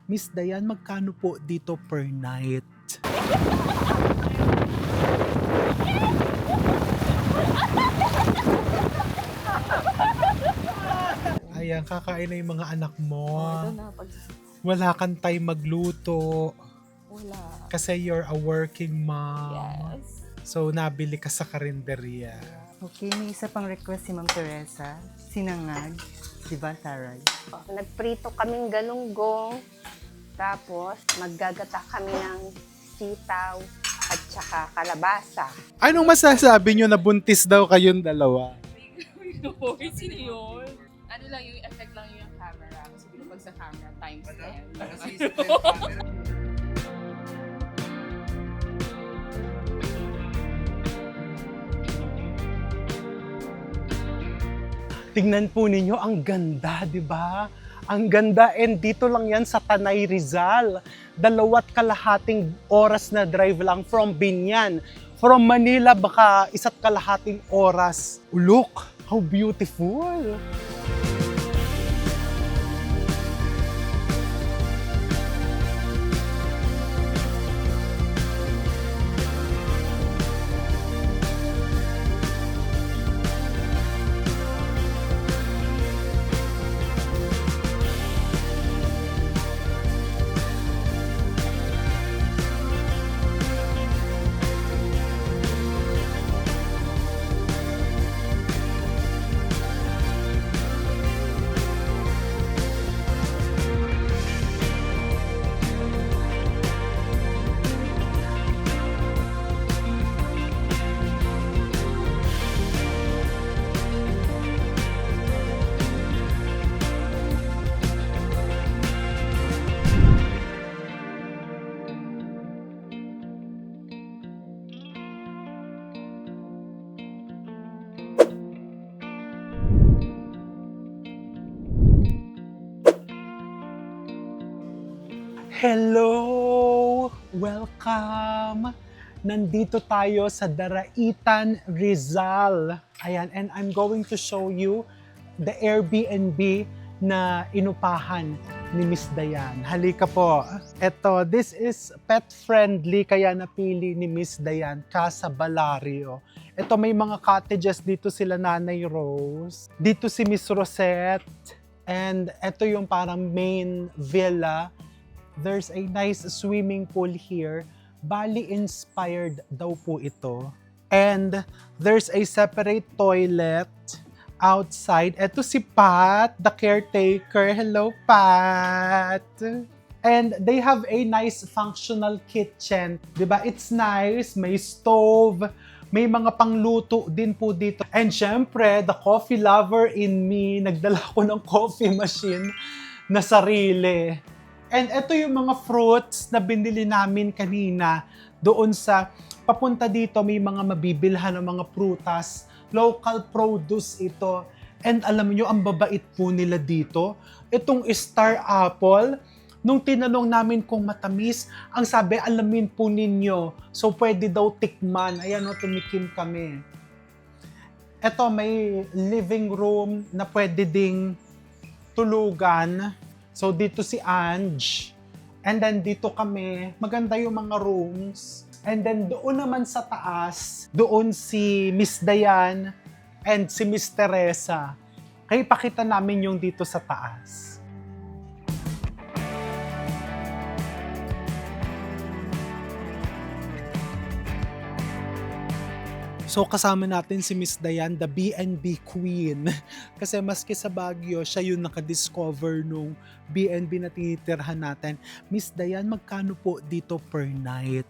Miss Dayan, magkano po dito per night? Ayan, kakain na yung mga anak mo. Oh, ito na. Wala kang time magluto Wala. kasi you're a working mom. Yes. So, nabili ka sa karinderya. Okay, may isa pang request si Ma'am Teresa. Sinangag. Diba, Taray? Oh, nagprito kaming galunggong. Tapos, maggagata kami ng sitaw at saka kalabasa. Anong masasabi nyo na buntis daw kayong dalawa? Hoy, sino yun? Ano lang yung effect lang yung camera. Kasi pag sa camera, times 10. Tingnan po ninyo, ang ganda, di ba? Ang ganda, and dito lang yan sa Tanay Rizal. 2.5 oras na drive lang from Binyan. From Manila, baka 1.5 oras. Look, how beautiful! Hello! Welcome! Nandito tayo sa Daraitan, Rizal. Ayan, and I'm going to show you the Airbnb na inupahan ni Miss Dayan. Halika po. Eto, this is pet-friendly kaya napili ni Miss Dayan, Casa Balario. Ito, may mga cottages dito sila Nanay Rose. Dito si Miss Rosette. And ito yung parang main villa. There's a nice swimming pool here. Bali-inspired daw po ito. And there's a separate toilet outside. Ito si Pat, the caretaker. Hello, Pat! And they have a nice functional kitchen. Diba? It's nice. May stove. May mga pangluto din po dito. And syempre, the coffee lover in me, nagdala ko ng coffee machine na sarili. And ito yung mga fruits na binili namin kanina doon sa papunta dito, may mga mabibilhan ng mga prutas. Local produce ito. And alam niyo, ang babait po nila dito. Itong star apple, nung tinanong namin kung matamis, ang sabi, alamin po ninyo. So pwede daw tikman. Ayan o, tumikim kami. Ito, may living room na pwede ding tulugan. So, dito si Ange. And then, dito kami. Maganda yung mga rooms. And then, doon naman sa taas, doon si Miss Dayan and si Miss Teresa. Kaya ipakita namin yung dito sa taas. So kasama natin si Miss Dayan, the B&B Queen. Kasi maski sa Baguio, siya yung nakadiscover nung B&B na tinitirhan natin. Miss Dayan, magkano po dito per night?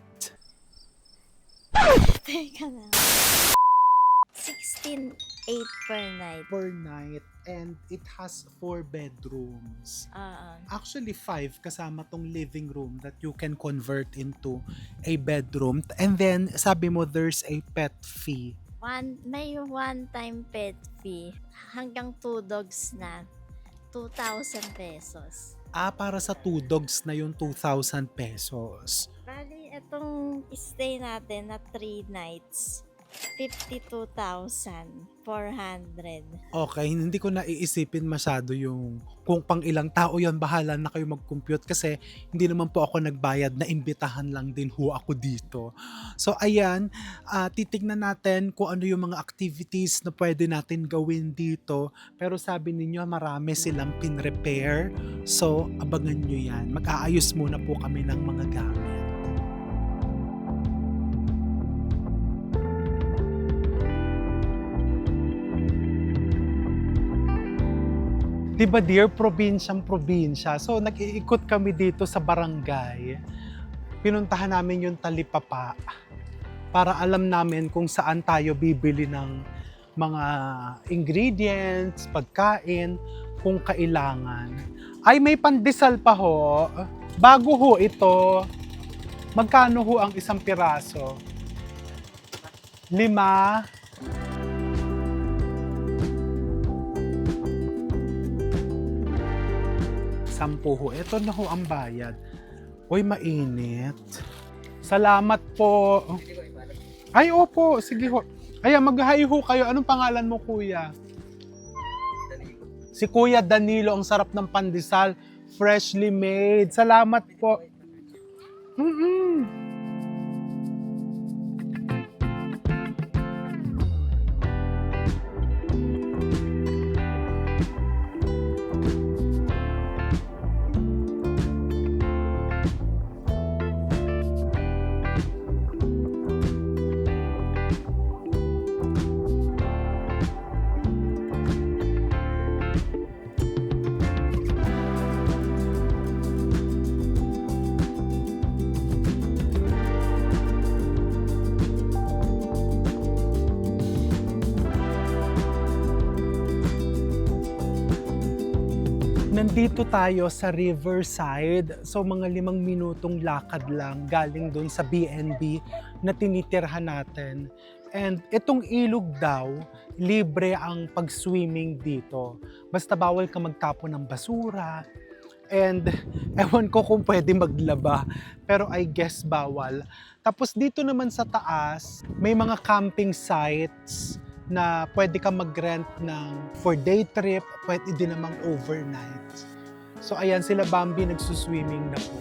Teka lang. 16.8 per night. Per night. And it has 4 bedrooms. Oo. Actually 5 kasama tong living room that you can convert into a bedroom. And then sabi mo there's a pet fee. May one-time pet fee. Hanggang 2 dogs na. 2,000 pesos. Para sa 2 dogs na yung 2,000 pesos. Bali, itong stay natin na 3 nights. 52,400. Okay, hindi ko naiisipin masyado yung kung pang ilang tao yon, bahala na kayo mag-compute kasi hindi naman po ako nagbayad, na imbitahan lang din ho ako dito. So ayan, titignan natin kung ano yung mga activities na pwede natin gawin dito. Pero sabi ninyo marami silang pin-repair. So abangan nyo yan. Mag-aayos muna po kami ng mga gamit. Diba dear, probinsyang-probinsya. So nag-iikot kami dito sa barangay. Pinuntahan namin yung Talipapa para alam namin kung saan tayo bibili ng mga ingredients, pagkain, kung kailangan. Ay, may pandesal pa ho. Bago ho ito. Magkano ho ang isang piraso? 5. 10 ho. Ito na ho ang bayad. Uy, mainit. Salamat po. Ay, opo. Sige ho. Ay, mag-hi ho kayo. Anong pangalan mo, kuya? Si Kuya Danilo. Ang sarap ng pandesal. Freshly made. Salamat po. Nandito tayo sa Riverside. So mga 5 minutong lakad lang galing doon sa B&B na tinitirhan natin. And itong ilog daw, libre ang pag-swimming dito. Basta bawal ka magtapon ng basura. And ewan ko kung pwede maglaba. Pero I guess bawal. Tapos dito naman sa taas, may mga camping sites na pwede ka mag-rent ng for day trip, pwede din namang overnight. So ayan, sila Bambi nagsuswimming na po.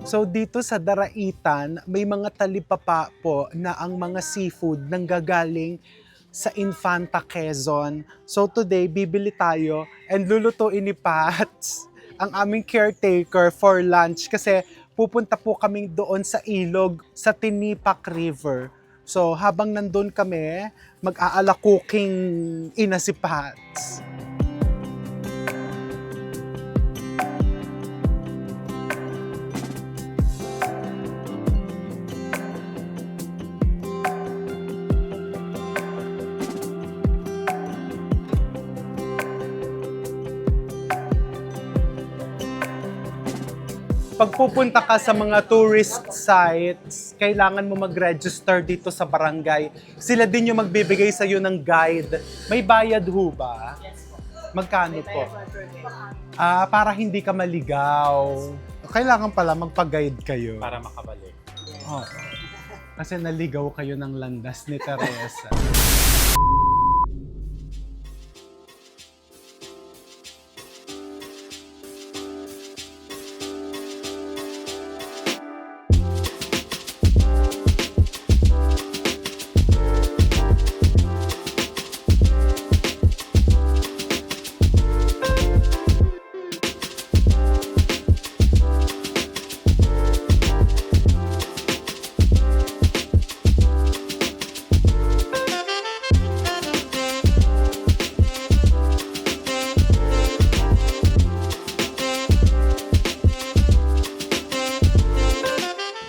So dito sa Daraitan, may mga talipapa po na ang mga seafood nanggagaling sa Infanta Quezon. So today, bibili tayo and lulutuin ni Pats ang aming caretaker for lunch kasi pupunta po kami doon sa ilog sa Tinipak River. So habang nandun kami, mag-aala cooking ina si Pats. Pag pupunta ka sa mga tourist sites, kailangan mo mag-register dito sa barangay. Sila din yung magbibigay sa'yo ng guide. May bayad ho ba? Yes po. Magkano po? Para hindi ka maligaw. Kailangan pala magpa-guide kayo. Para makabalik. Oo. Kasi naligaw kayo ng landas ni Teresa.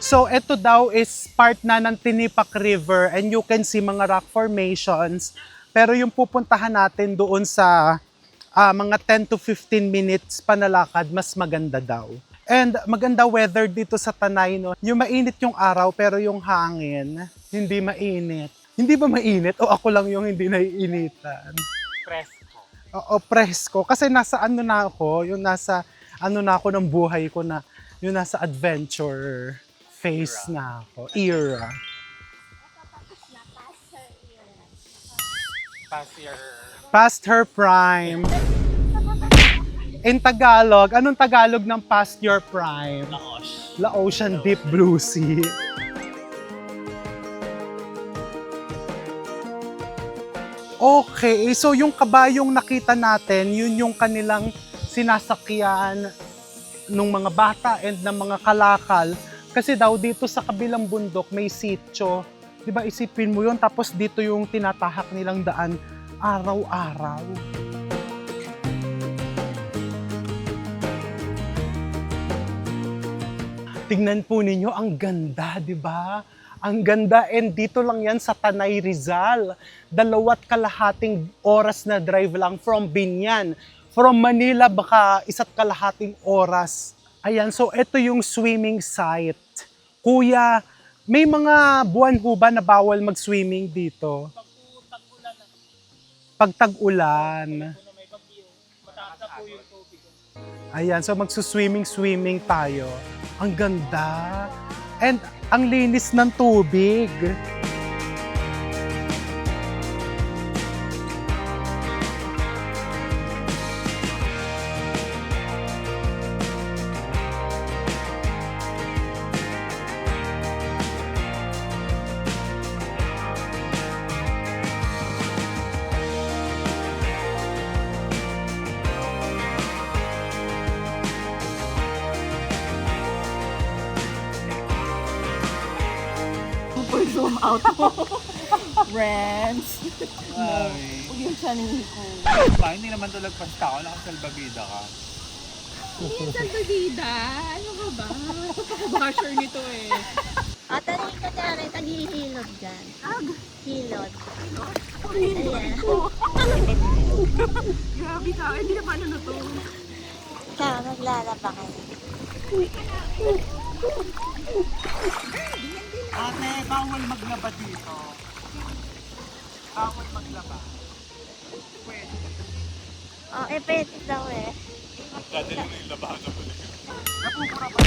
So, ito daw is part na ng Tinipak River and you can see mga rock formations. Pero yung pupuntahan natin doon sa mga 10 to 15 minutes panalakad, mas maganda daw. And maganda weather dito sa Tanay, no? Yung mainit yung araw pero yung hangin, hindi mainit. Hindi ba mainit o ako lang yung hindi naiinitan? Presko. Oo, presko. Kasi nasa ano na ako, yung nasa ano na ako ng buhay ko na, yung nasa adventure phase na ako. Era. Past your... Past her prime. In Tagalog, anong Tagalog ng past your prime? Laosh. La Ocean Deep Blue Sea. Okay, so yung kabayong nakita natin, yun yung kanilang sinasakyan ng mga bata and ng mga kalakal. Kasi daw dito sa kabilang bundok may sitio. Diba isipin mo yun, tapos dito yung tinatahak nilang daan araw-araw. Tingnan po ninyo, ang ganda, di ba? Ang ganda, and dito lang yan sa Tanay, Rizal. 2.5 oras na drive lang from Binyan. From Manila, baka 1.5 oras. Ayan, so ito yung swimming site. Kuya, may mga buwan ho ba na bawal mag-swimming dito? Pag tag-ulan. Ayan, so magsuswimming-swimming tayo. Ang ganda. And ang linis ng tubig. Zoom out mo. Friends. Huwag yung sanin ko. Hindi naman to lagpas ka ako. Nakasalbabida ka. Hindi salbabida. Ano ka ba? Napaka-basher nito eh. Tanong ko na rin, taghihilod dyan. Hilod. Ayan. Grabe ka. Hindi na paano na to. Kaya maglalaba kayo. Ate, bawal maglaba dito. Bawal maglaba. Pwede. Pwede daw eh. Dati na yung labahan na balik. Napupura ba?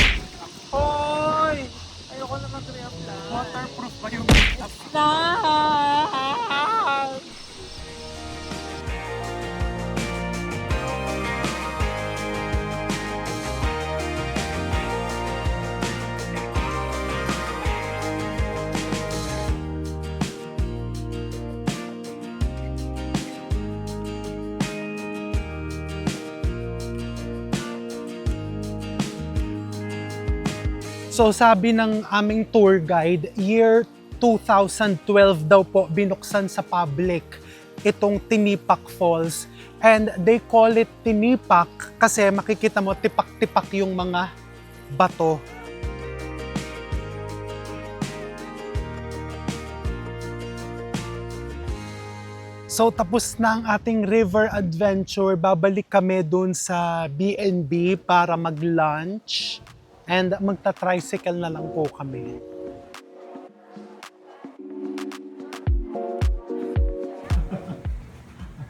Hoy! Ayoko na mag-reapply. Waterproof ba yung makeup? Stop! So sabi ng aming tour guide, year 2012 daw po binuksan sa public itong Tinipak Falls. And they call it Tinipak kasi makikita mo tipak-tipak yung mga bato. So tapos na ang ating river adventure. Babalik kami dun sa B&B para mag-lunch. And magta-tricycle na lang po kami.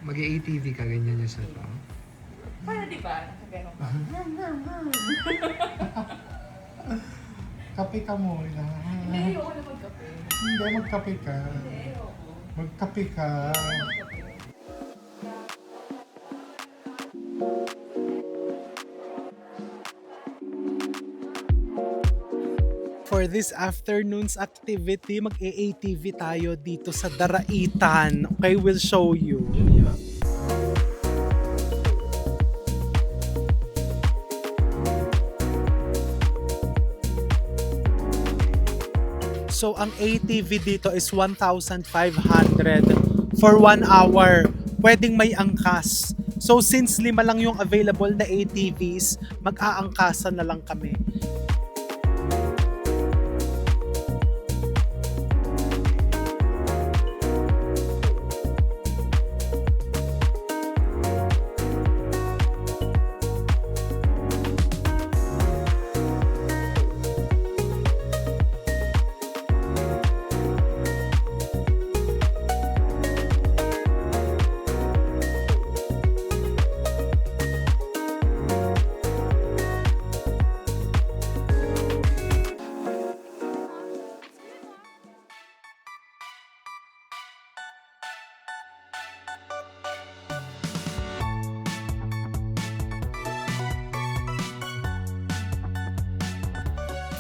Mag-ATV ka, ganyan yung setup. Para diba, nakaganon ka. Kape ka muna. Hindi, ayoko na magkape. Hindi, magkape ka. Hindi, ayoko. Magkape ka. For this afternoon's activity, mag-AATV tayo dito sa Daraitan. Okay, we'll show you. So, ang ATV dito is 1,500 for 1 hour. Pwedeng may angkas. So, since 5 lang yung available na ATVs, mag-aangkasan na lang kami.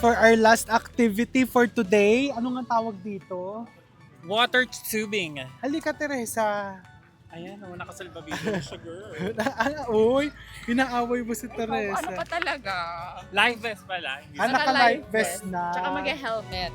For our last activity for today, ano nga tawag dito? Water tubing. Halika, Teresa. Ayan, nakasalbabida siya, girl. Uy, inaaway mo si Ano Teresa. pa talaga? Life vest pala. Ah, naka-life vest na. Tsaka mag-helmet.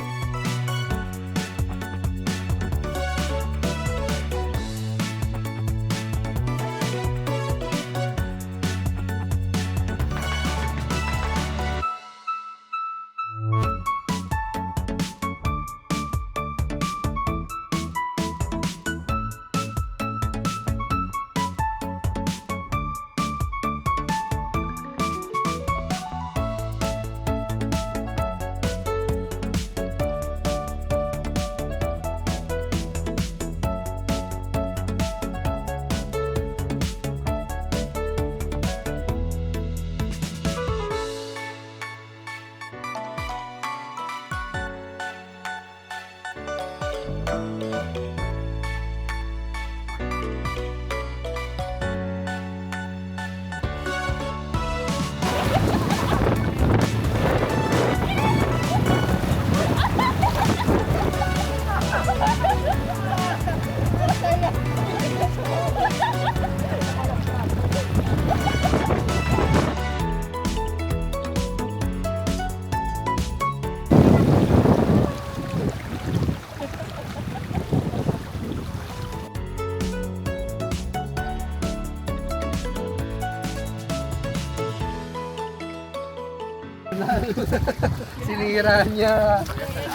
Sinira niya.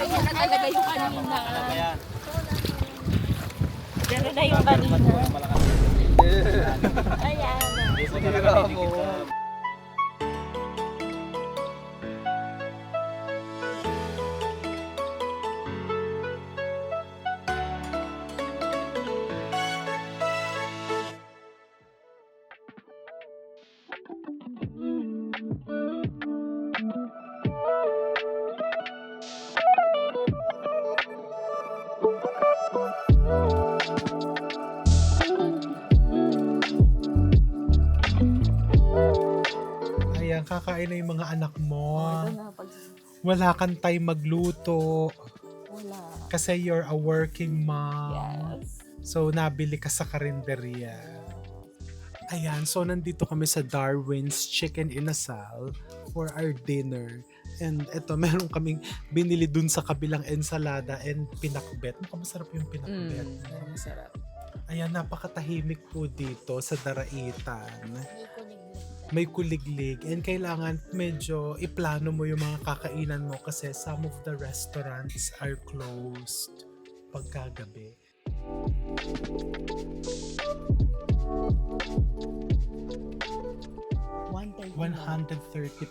Ayan na talaga yung kanina. Gano'n na yung kanina. Ayan. Sinira mo. Ayan, kakain na yung mga anak mo. Wala kang time magluto. Wala. Kasi you're a working mom. Yes. So, nabili ka sa karinderya. Ayan, so nandito kami sa Darwin's Chicken Inasal for our dinner. And eto, meron kaming binili dun sa kabilang ensalada and pinakbet. Masarap yung pinakbet. Masarap. Ayan, napakatahimik po dito sa Daraitan. May kuliglig. And kailangan medyo iplano mo yung mga kakainan mo kasi some of the restaurants are closed pagkagabi. $130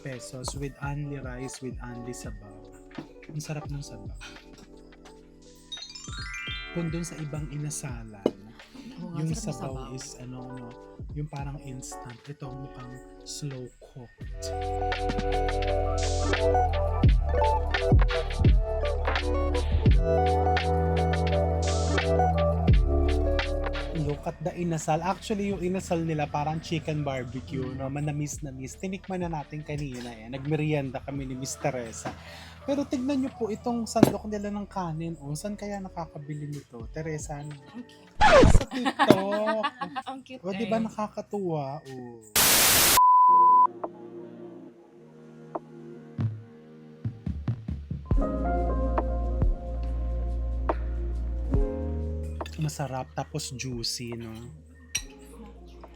pesos with only rice, with only sabaw. Ang sarap ng sabaw. Kung dun sa ibang inasalan, Oo nga, Yung sarap ng sabaw sabaw. is no, yung parang instant. Ito mukhang slow cooked. Look at the inasal. Actually, yung inasal nila parang chicken barbecue, no? Manamis-namis. Tinikman na natin kanina eh. Nagmerienda kami ni Miss Teresa. Pero tignan nyo po itong sandok nila ng kanin. O, saan kaya nakakabili nito? Teresa, ano? Sa TikTok. Ang cute O, di ba nakakatuwa? O. Masarap tapos juicy, no?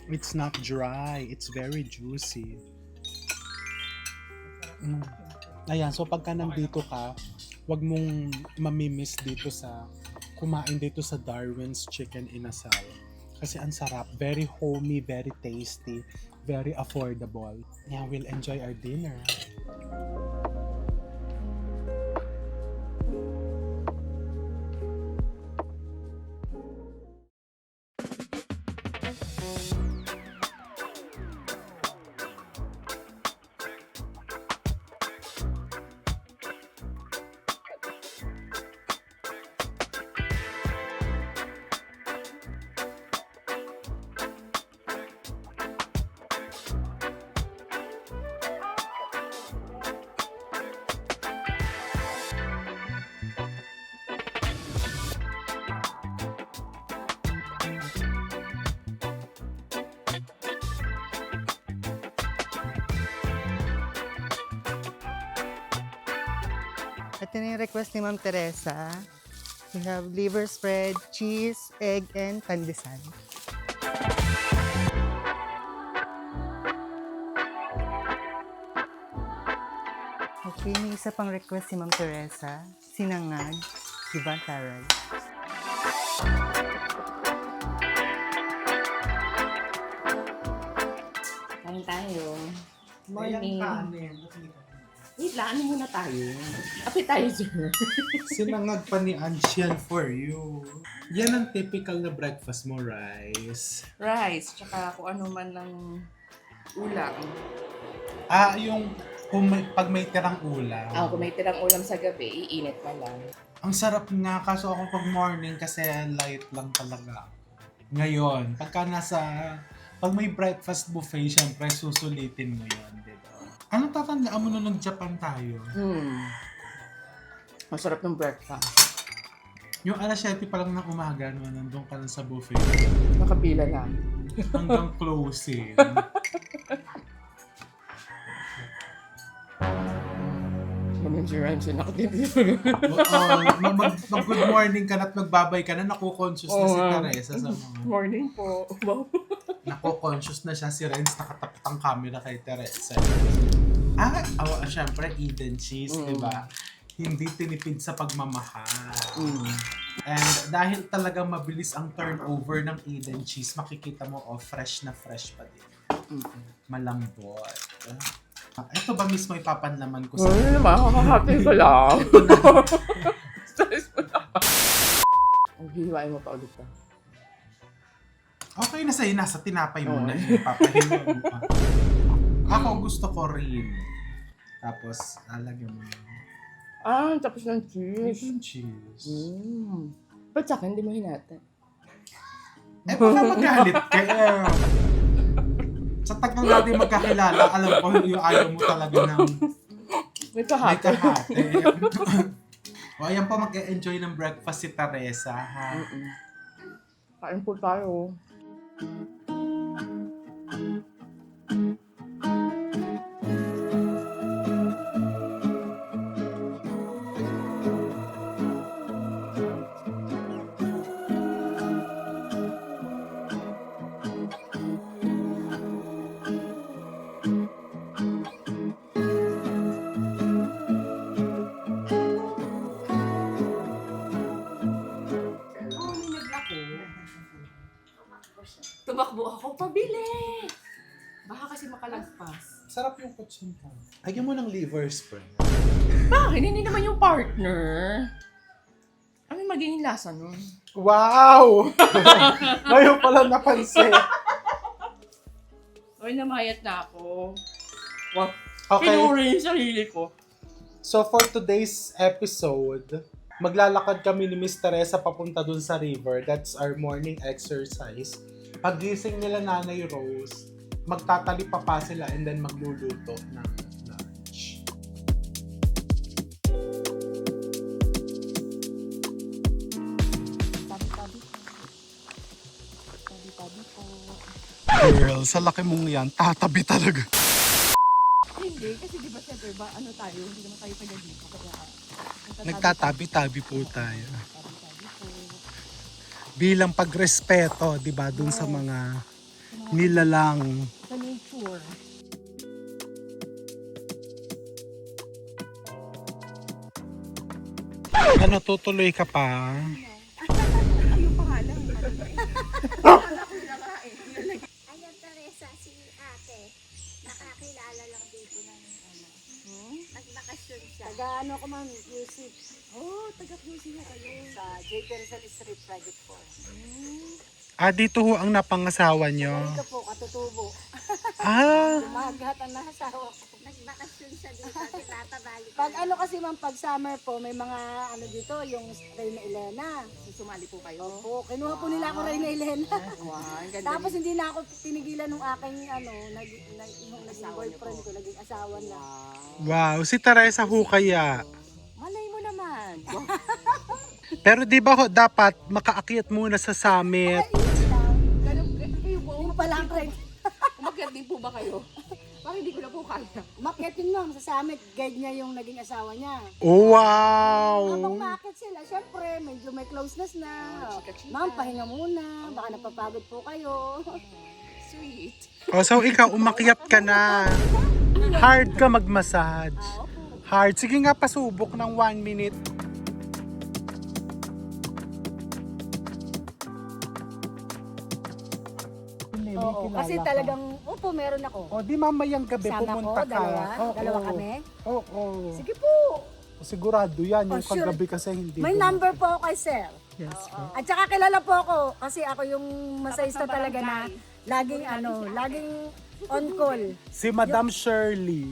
It's not dry, it's very juicy. Ayan, so pagka nandito ka, wag mong mamimiss dito sa kumain dito sa Darwin's Chicken Inasal. Kasi ang sarap, very homey, very tasty, very affordable. Yeah, we'll enjoy our dinner. Ito na yung request ni Ma'am Teresa. We have liver spread, cheese, egg, and pandesal. Okay, may isa pang request si Ma'am Teresa. Sinangag, Diba, Taray? Kain tayo. Morning. Morning. Wait lang, ano muna tayo? Appetizer. Sinangag pa ni Anshel for you. Yan ang typical na breakfast mo, rice. Rice, tsaka kung ano man ng ulam. Yung pag may tirang ulam. Kung may tirang ulam sa gabi, iinit pa lang. Ang sarap nga, kaso ako pag morning kasi light lang talaga. Ngayon, pag may breakfast buffet, syempre susulitin mo yun, di ba? Anong tatandaan mo nung nag-Japan tayo? Masarap ng breakfast. Yung alas 7 pa lang ng umaga, no, nandun ka lang sa buffet. Nakapila lang. Hanggang closing. Naman si Ryan, nakatipid. Mag-good morning ka na at magbabay ka na, naku-conscious na si Teresa sa mga... Morning po. Wow. Naku-conscious na siya si Renz, nakatapat ang camera kay Teresa. Syempre, Eden cheese, di ba? Hindi tinipid sa pagmamahal. And dahil talagang mabilis ang turnover ng Eden cheese, makikita mo, fresh na fresh pa din. Malambot. Ito ba mismo ipapanlaman ko sa... Ay, makakahati ko lang. Stress mo na. Ang hiwain mo pa ulit ka. Okay na sa'yo, nasa tinapay mo na. Papahiwa mo pa. Ako gusto ko rin. Tapos, lalagyan mo yun. Tapos ng cheese. Yung cheese. Ba't sa akin, hindi mo hinata? Baka magalit ka. Sa tagal natin magkakilala, alam ko yung ayaw mo talaga ng May may kahati. kahate. O, ayan po, mag-enjoy ng breakfast si Teresa, ha? Kain po tayo. Tumakbo ako, pabili! Baka kasi makalagpas. Sarap yung kutsunta. Lagyan mo ng liver spread. Bakit? Hindi naman yung partner. Ano yung magiging lasa nun? Wow! Ngayon pala napansin. Uy, namayat na ako. Wow. Okay. Pinuri yung sarili ko. So for today's episode, maglalakad kami ni Miss Teresa papunta dun sa river. That's our morning exercise. Pagising nila Nanay Rose, magtatalipa pa sila and then magluluto ng lunch. Girl, sa laki mong yan, tatabi talaga. Hindi, kasi di ba siyempre ba, ano tayo, hindi naman tayo taga dito. Kaya, Nagtatabi-tabi po tayo. tabi-tabi po. Bilang pagrespeto, di ba, dun sa mga nilalang. Sa nature. Ano, tutuloy ka pa? Ayan, Teresa, si ate. Nakakilala lang dito ng nagbakasyon siya. Taga ano ko ma'am, music. Oh, taga-QC na kayo. Sa J. Teresal Street Private 4. Ah, dito ho ang napangasawa nyo. Ito po, katutubo. Ah, Umagat ang nasasawa ko. Nagbakasyon siya dito, tinatabalik. Pag ano kasi ma'am, pag summer po, may mga ano dito, yung Reyna Elena. Sumali po kayo. Po, kinuha po nila ako Reyna Elena. Wow, ang ganda. Tapos hindi na ako tinigilan ng aking ano, yung naging boyfriend ko, naging asawa na. wow. Si Teresa ho kaya. Malay mo naman. Pero di ba ho, dapat makaakyat muna sa summit? Ganun, kayo po, Hindi pa lang Reyna. umakyat din po ba kayo? Parang hindi ko na po kaya. Umakyat yun ma'am, sa summit, guide niya yung naging asawa niya. Oh, wow! Habang umakyat sila, syempre, medyo may closeness na. chika-chika. Ma'am, pahinga muna, baka napapagod po kayo. Sweet. Oh, so ikaw, umakyat ka na. Hard ka mag-massage. Hard. Sige nga, pasubok ng 1 minute. Oo, kasi talagang, opo, meron ako. O, di mamayang gabi Sama pumunta ko, ka. dalawa kami. Oo. Sige po. Sigurado yan. Yung Oh, sure. kagabi kasi hindi. May ko- number po ako kay sir. Yes, po. At saka kilala po ako kasi ako yung masayista talaga na laging laging on call. Si Madam Shirley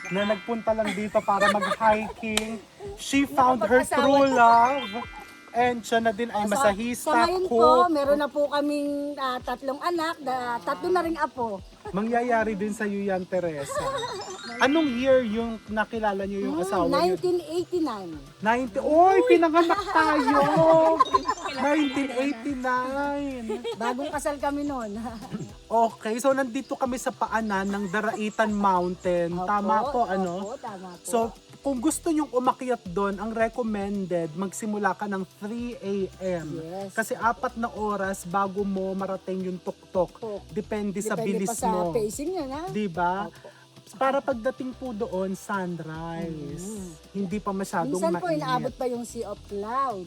na nagpunta lang dito para mag-hiking. She found her Nakapag-asawa true na. love. And siya na din ay masahista, Sa ngayon po, cook. meron na po kaming 3 anak, 3 na ring apo. Mangyayari din sa iyo yan, Teresa. Anong year yung nakilala niyo yung asawa niyo? 1989. 90. Oy, pinanganak tayo! 1989. Bagong kasal kami noon. Okay, so nandito kami sa paanan ng Daraitan Mountain. Tama po, ano? Opo, tama po. So, kung gusto nyong umakyat doon, ang recommended, magsimula ka ng 3 a.m. Yes. Kasi 4 na oras bago mo marating yung tuktok. Depende sa Depende bilis pa sa mo. pacing niya na. Diba? Para pagdating po doon, sunrise. Hindi pa masyadong Minsan po, mainit. inaabot pa yung Sea of Cloud.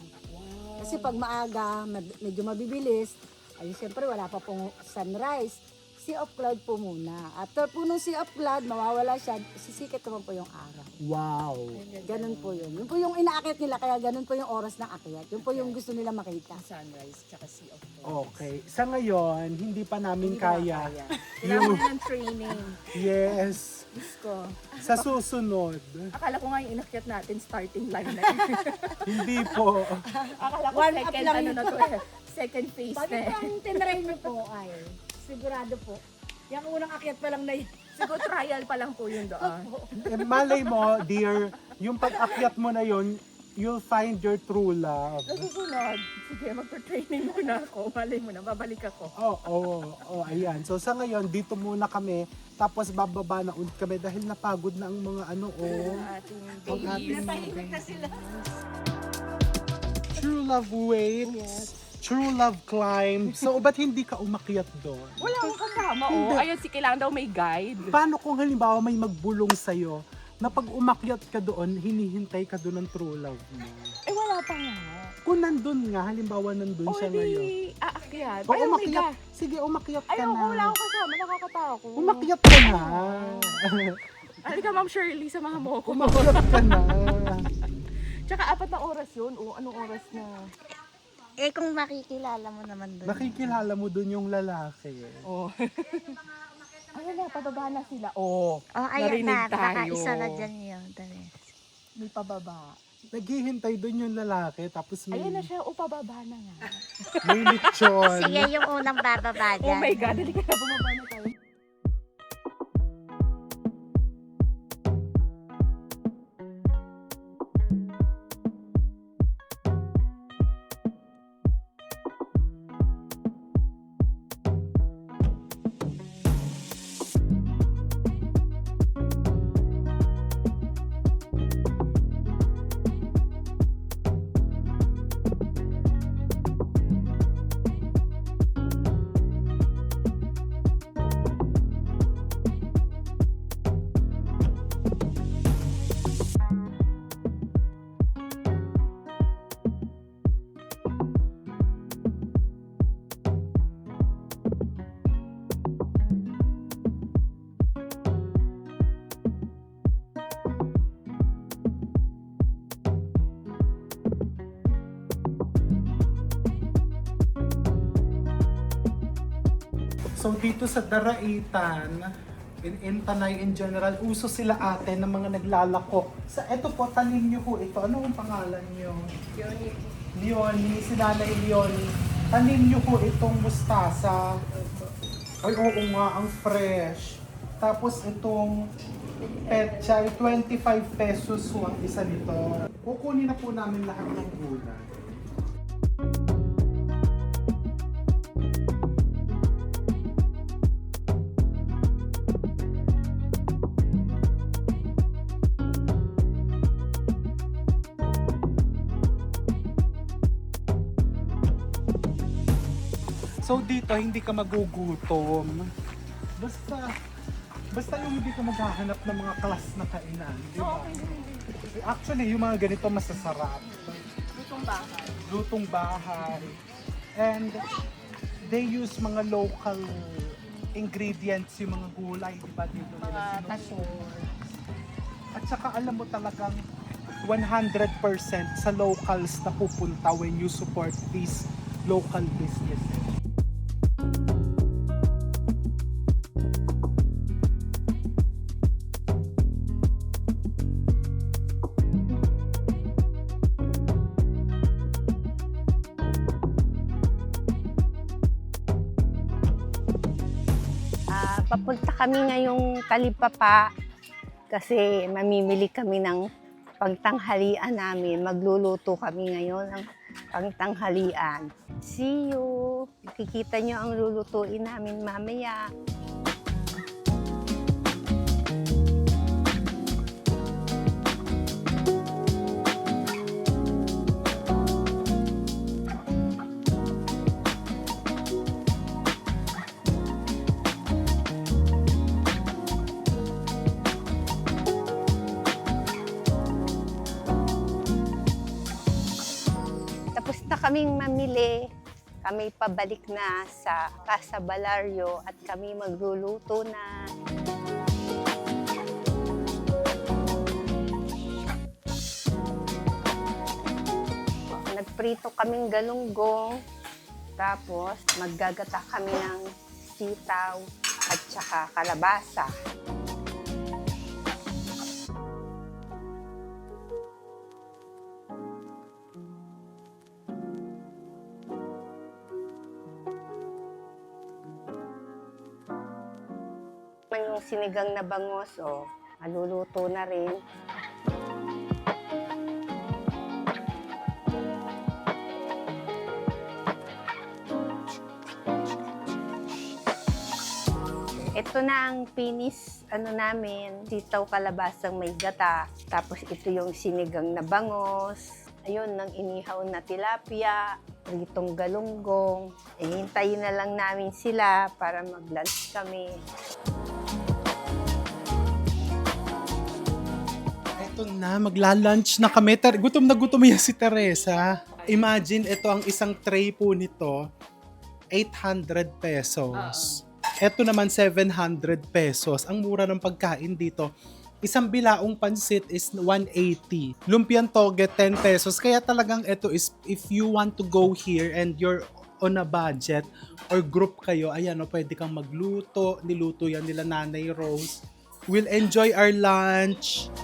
Kasi pag maaga, medyo mabibilis, ay siyempre wala pa pong sunrise. Sea of Cloud po muna. After po nung Sea of Cloud, mawawala siya, sisikat naman po yung araw. Wow. Ganun po yun. Yun po yung inaakyat nila, kaya ganun po yung oras ng akyat. Yun po yung gusto nila makita. Sunrise, tsaka Sea of Clouds. Okay. Sa ngayon, hindi pa namin kaya. Kailangan na ng training. Yes. Ko. Sa susunod, Akala ko nga yung inakyat natin starting line na hindi po. Akala ko Warm up second lang ano yun. na to eh. Second phase Pag na eh. ang tinry niyo po ay, sigurado po, yung unang akyat pa lang na yun. Siguro trial pa lang po yun doon. Malay mo, dear, yung pag-akyat mo na yun, you'll find your true love. Sa susunod, sige, magpa-training muna ako. Malay mo na, babalik ako. Oo, ayan. So sa ngayon, dito muna kami, tapos bababa na ulit kami dahil napagod na ang mga ano, Ating ang baby. ating true love waits, true love climb. So, ba't hindi ka umakyat doon? Wala akong kasama, oh. Ayun, si kailangan daw may guide. Paano kung halimbawa may magbulong sa'yo na pag umakyat ka doon, hinihintay ka doon ng true love mo? Eh, wala pa nga. Kung nandun nga, halimbawa nandun O, siya ngayon. di aakyat. O, Ayaw, may umakyat. Sige, umakyat ka Ayaw, na. wala akong kasama. Nakakatakot. Umakyat ka na. Halika, Ma'am Shirley, samahan mo ako. Umakyat ka na. Tsaka 4 na oras yun. O, anong oras na? Eh kung makikilala mo naman doon. Nakikilala mo dun yung lalaki. Oh. Ay, wala, pababa na sila. Oh, Oh, ayan narinig na. Baka tayo. isa na dyan yun. Dali. May pababa. Naghihintay dun yung lalaki, tapos may, Ayan na siya, pababa na nga. may lechon. Sige, yung unang bababa Oh dyan. my God, dali ka na, bumaba na tayo. So dito sa Daraitan, in Tanay in general, uso sila ate ng mga naglalako. Sa eto po, tanim nyo po ito. Ano ang pangalan nyo? Leonie, si Nanay Leonie. Tanim nyo po itong mustasa. Ay, oo nga, ang fresh. Tapos itong petchay, 25 pesos po ang isa nito. Kukunin na po namin lahat ng gulay. So dito, hindi ka magugutom. Basta yung hindi ka maghahanap ng mga class na kainan, di ba? Actually, yung mga ganito masasarap. Lutong bahay. Lutong bahay. And they use mga local ingredients, yung mga gulay, di ba? Dito nila sinusource. At saka alam mo talagang 100% sa locals na pupunta when you support these local businesses. Papunta kami ngayong Talipapa kasi mamimili kami ng pangtanghalian namin. Magluluto kami ngayon ng pangtanghalian. See you! Kikita nyo ang lulutuin namin mamaya. Tapos na kaming mamili, kami pabalik na sa Casa Balaryo at kami magluluto na. Nagprito kaming galunggong, tapos maggagata kami ng sitaw at saka kalabasa. Yung sinigang na bangos, maluluto na rin. Ito na ang finish namin, sitaw kalabasang may gata. Tapos ito yung sinigang na bangos. Ayun, ng inihaw na tilapia, pritong galunggong. Hintayin na lang namin sila para mag-lunch kami. Ito na, magla-lunch na kami. Gutom na gutom yan si Teresa. Imagine, ito ang isang tray po nito, 800 pesos. Ito naman, 700 pesos. Ang mura ng pagkain dito. Isang bilaong pansit is 180. Lumpiang toge, 10 pesos. Kaya talagang ito is, if you want to go here and you're on a budget or group kayo, ayan o, pwede kang magluto. Niluto yan nila Nanay Rose. We'll enjoy our lunch.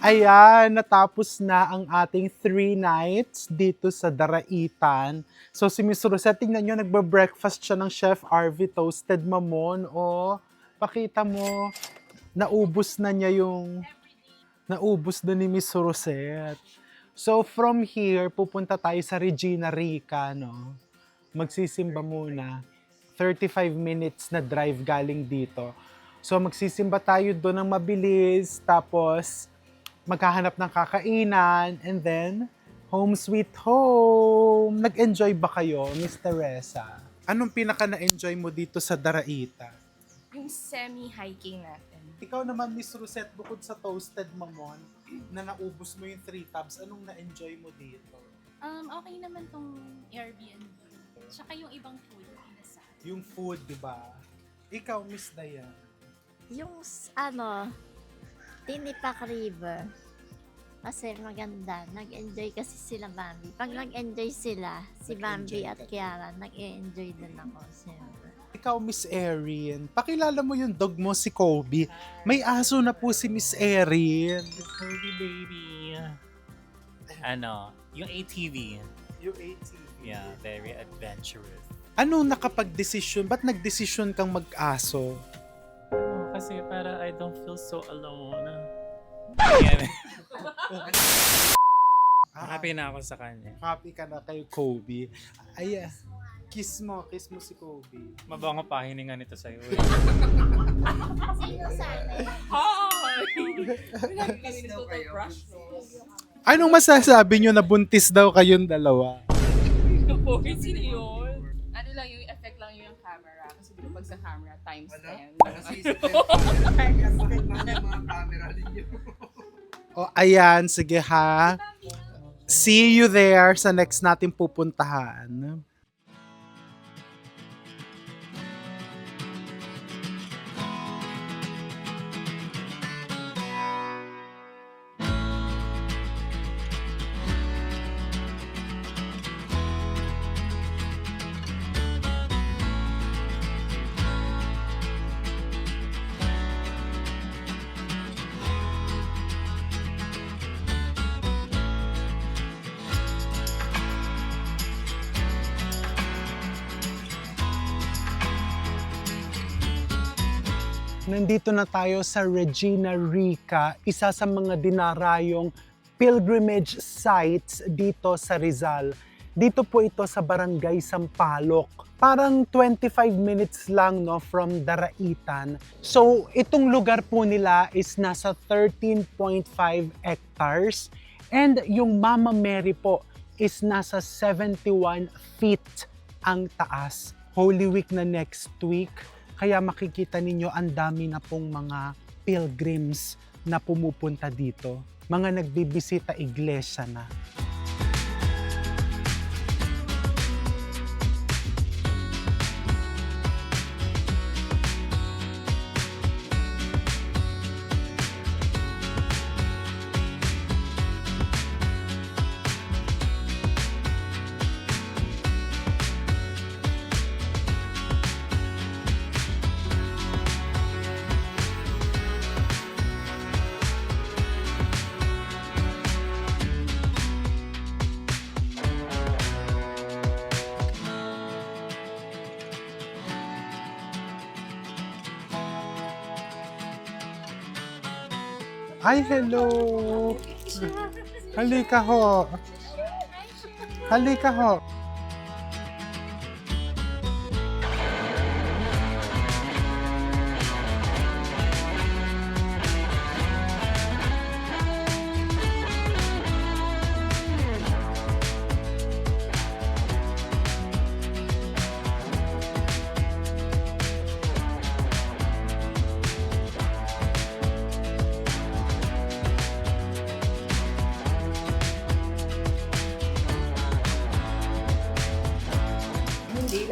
Ayan, natapos na ang ating 3 nights dito sa Daraitan. So si Miss Rosette, tingnan nyo, nagbe-breakfast siya ng Chef RV Toasted Mamon. O, pakita mo, naubos na niya yung... Naubos na ni Miss Rosette. So from here, pupunta tayo sa Regina Rica, no? Magsisimba muna. 35 minutes na drive galing dito. So magsisimba tayo doon ng mabilis, tapos maghahanap ng kakainan, and then, home sweet home. Nag-enjoy ba kayo, Miss Teresa? Anong pinaka na-enjoy mo dito sa Daraita? Yung semi-hiking natin. Ikaw naman, Miss Rosette, bukod sa Toasted Mamon, na naubos mo yung 3 tabs, anong na-enjoy mo dito? Okay naman tong Airbnb. Tsaka yung ibang food, inasal. Yung food, di ba? Ikaw, Miss Dayan. Yung Tinipak River. Kasi maganda. Nag-enjoy kasi sila Bambi. Pag nag-enjoy sila, si Bambi at Kiara, nag-enjoy din ako. Siyempre. Ikaw, Miss Erin, pakilala mo yung dog mo, si Kobe. May aso na po si Miss Erin. Baby, baby. Ano, yung ATV. Yung ATV. Yeah, very adventurous. Ano nakapag-desisyon? Ba't nag-desisyon kang mag-aso? Kasi para I don't feel so alone. Happy na ako sa kanya. Happy ka na kay Kobe. Ay, kiss mo si Kobe. Mabango pa hininga nito sa'yo. Sino sana? Hi! Pinag kami na total crush, no? Anong masasabi nyo na buntis daw kayong dalawa? Pogi, sino yun? Ano lang yung effect lang yung camera. Kasi di ba pag sa camera, times 10. O, ayan, sige ha. See you there sa next natin pupuntahan. Nandito na tayo sa Regina Rica, isa sa mga dinarayong pilgrimage sites dito sa Rizal. Dito po ito sa Barangay Sampaloc. Parang 25 minutes lang no, from Daraitan. So itong lugar po nila is nasa 13.5 hectares and yung Mama Mary po is nasa 71 feet ang taas. Holy Week na next week. Kaya makikita ninyo ang dami na pong mga pilgrims na pumupunta dito. Mga nagbibisita iglesia na. Ay, hello! Halika ho! Halika ho!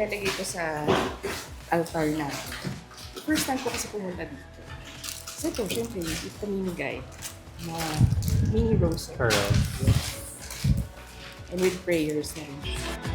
ilalagay ko sa altar natin. First time ko kasi pumunta dito. So ito, syempre, ito mini guide na mini rosary. Correct. And with prayers na rin.